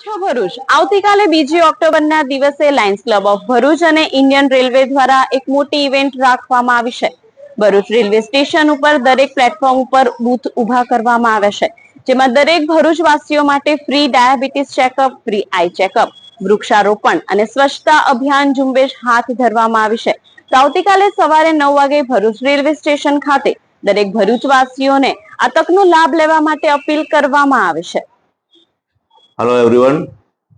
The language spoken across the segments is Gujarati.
ભરૂચ આવતીકાલે 2 ઓક્ટોબરના દિવસે લાયન્સ ક્લબ ઓફ ભરૂચ અને ઇન્ડિયન રેલવે દ્વારા એક મોટી ઇવેન્ટ રાખવામાં આવી છે. ભરૂચ રેલવે સ્ટેશન ઉપર દરેક પ્લેટફોર્મ ઉપર બૂથ ઊભા કરવામાં આવે છે, જેમાં દરેક ભરૂચવાસીઓ માટે ફ્રી ડાયાબિટીસ ચેકઅપ, ફ્રી આઈ ચેકઅપ, વૃક્ષારોપણ અને સ્વચ્છતા અભિયાન ઝુંબેશ હાથ ધરવામાં આવી છે. તો આવતીકાલે સવારે 9 વાગે ભરૂચ રેલવે સ્ટેશન ખાતે દરેક ભરૂચવાસીઓને આ તકનો લાભ લેવા માટે અપીલ કરવામાં આવે છે. हेलो एवरीवन,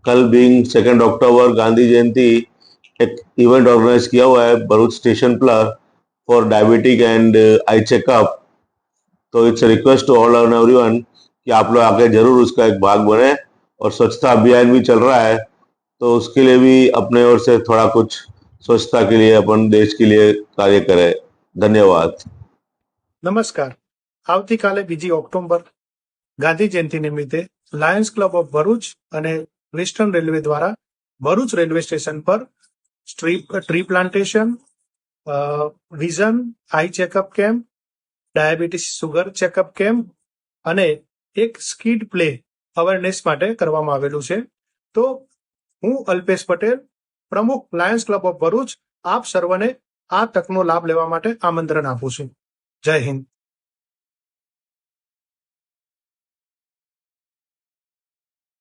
कल बीइंग 2 अक्टूबर गांधी जयंती एक इवेंट ऑर्गेनाइज किया हुआ है भरूच स्टेशन पर for diabetic and eye checkup. तो it's request to all and everyone कि आप लोग आके जरूर उसका एक भाग बने। और स्वच्छता अभियान भी चल रहा है, तो उसके लिए भी अपने ओर से थोड़ा कुछ स्वच्छता के लिए अपन देश के लिए कार्य करें। धन्यवाद। નમસ્કાર. આવતીકાલે 2 ઓક્ટોબર ગાંધી જયંતિ નિમિત્તે લાયન્સ ક્લબ ઓફ ભરૂચ અને વેસ્ટર્ન રેલવે દ્વારા ભરૂચ રેલવે સ્ટેશન પર ટ્રી પ્લાન્ટેશન, વિઝન આઈ checkup camp, diabetes sugar checkup camp અને એક સ્કીડ પ્લે અવેરનેસ માટે કરવામાં આવેલું છે. તો હું અલ્પેશ પટેલ, પ્રમુખ લાયન્સ ક્લબ ઓફ ભરૂચ, આપ સર્વને આ તકનો લાભ લેવા માટે આમંત્રણ આપું છું. જય હિન્દ.